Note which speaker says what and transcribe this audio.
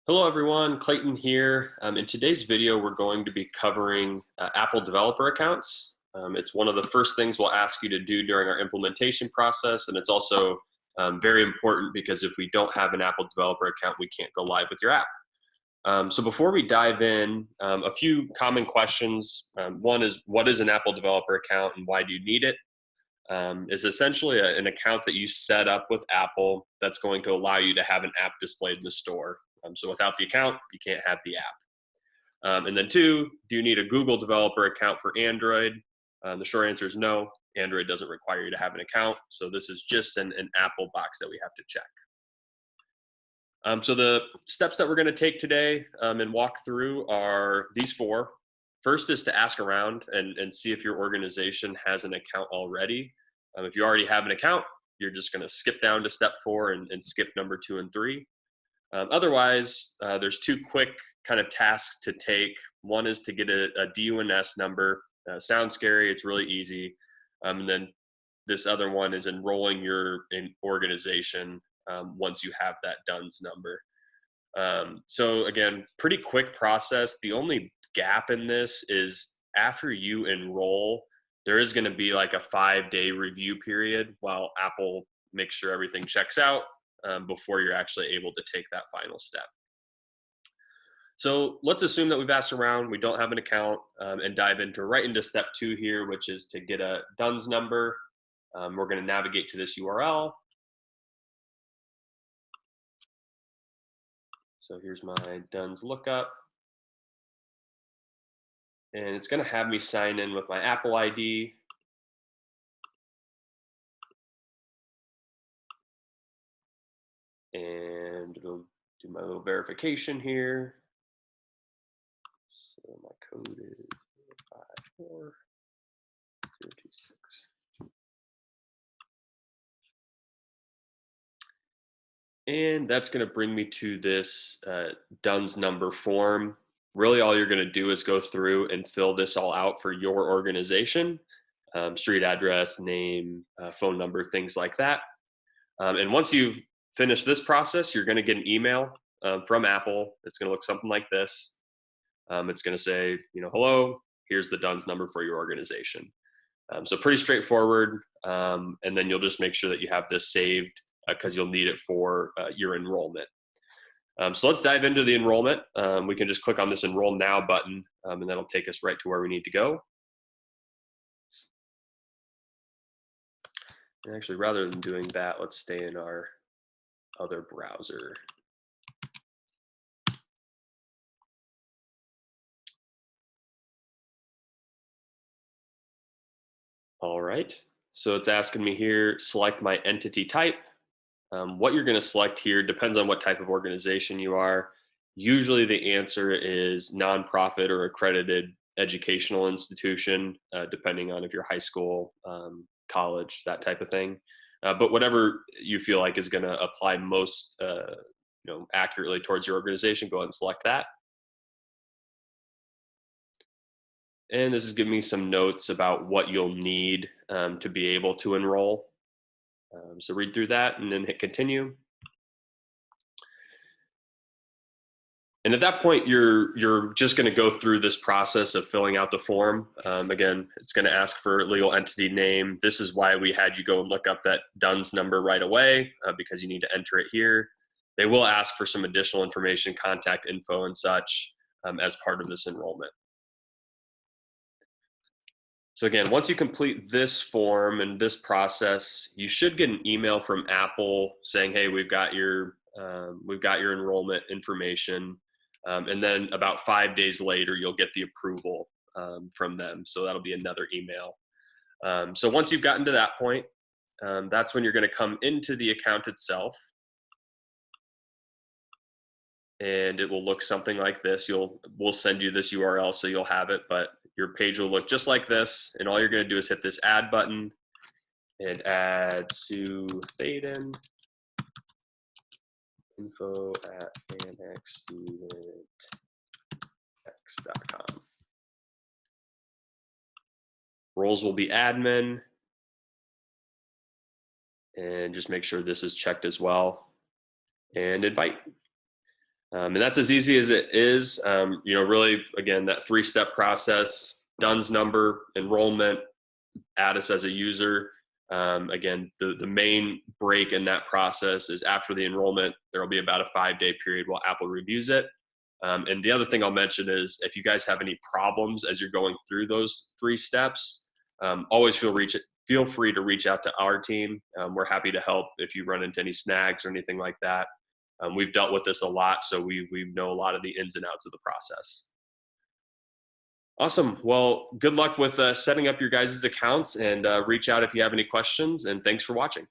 Speaker 1: Hello everyone, Clayton here. In today's video, we're going to be covering Apple developer accounts. It's one of the first things we'll ask you to do during our implementation process, and it's also very important because if we don't have an Apple developer account, we can't go live with your app. So before we dive in, a few common questions. One is, what is an Apple developer account and why do you need it? Is essentially an account that you set up with Apple that's going to allow you to have an app displayed in the store. So without the account, you can't have the app. And then two, do you need a Google developer account for Android? The short answer is no. Android doesn't require you to have an account. So this is just an Apple box that we have to check. So the steps that we're going to take today and walk through are these four. First is to ask around and see if your organization has an account already. If you already have an account, you're just going to skip down to step 4 and skip number 2 and 3. Otherwise, there's two quick kind of tasks to take. One is to get a DUNS number. Sounds scary, it's really easy. And then this other one is enrolling your organization once you have that DUNS number. So again, pretty quick process. The only gap in this is after you enroll, there is going to be like a 5-day review period while Apple makes sure everything checks out before you're actually able to take that final step. So let's assume that we've asked around, we don't have an account, and dive right into step 2 here, which is to get a DUNS number. We're going to navigate to this URL. So here's my DUNS lookup. And it's going to have me sign in with my Apple ID. And it'll do my little verification here. So my code is 54026. And that's going to bring me to this DUNS number form. Really, all you're going to do is go through and fill this all out for your organization, street address, name, phone number, things like that. And once you've finished this process, you're going to get an email from Apple. It's going to look something like this. It's going to say, hello, here's the DUNS number for your organization. So pretty straightforward. And then you'll just make sure that you have this saved because you'll need it for your enrollment. So let's dive into the enrollment. We can just click on this Enroll Now button, and that'll take us right to where we need to go. And actually, rather than doing that, let's stay in our other browser. All right, so it's asking me here, select my entity type. What you're going to select here depends on what type of organization you are. Usually the answer is nonprofit or accredited educational institution, depending on if you're high school, college, that type of thing. But whatever you feel like is going to apply most accurately towards your organization, go ahead and select that. And this is giving me some notes about what you'll need to be able to enroll. So read through that and then hit continue. And at that point, you're just going to go through this process of filling out the form. Again, it's going to ask for legal entity name. This is why we had you go and look up that DUNS number right away, because you need to enter it here. They will ask for some additional information, contact info and such as part of this enrollment. So again, once you complete this form and this process, you should get an email from Apple saying, "Hey, we've got your enrollment information." And then about 5 days later, you'll get the approval from them. So that'll be another email. So once you've gotten to that point, that's when you're going to come into the account itself. And it will look something like this. We'll send you this URL so you'll have it, but your page will look just like this. And all you're going to do is hit this add button and add Sue Clayton, info at FanXstudentX.com. Roles will be admin. And just make sure this is checked as well. And invite. And that's as easy as it is. Really, again, that 3-step process: DUNS number, enrollment, add us as a user. Again, the main break in that process is after the enrollment. There will be about a 5-day period while Apple reviews it. And the other thing I'll mention is if you guys have any problems as you're going through those 3 steps, always feel free to reach out to our team. We're happy to help if you run into any snags or anything like that. We've dealt with this a lot, so we know a lot of the ins and outs of the process. Awesome. Well, good luck with setting up your guys' accounts, and reach out if you have any questions, and thanks for watching.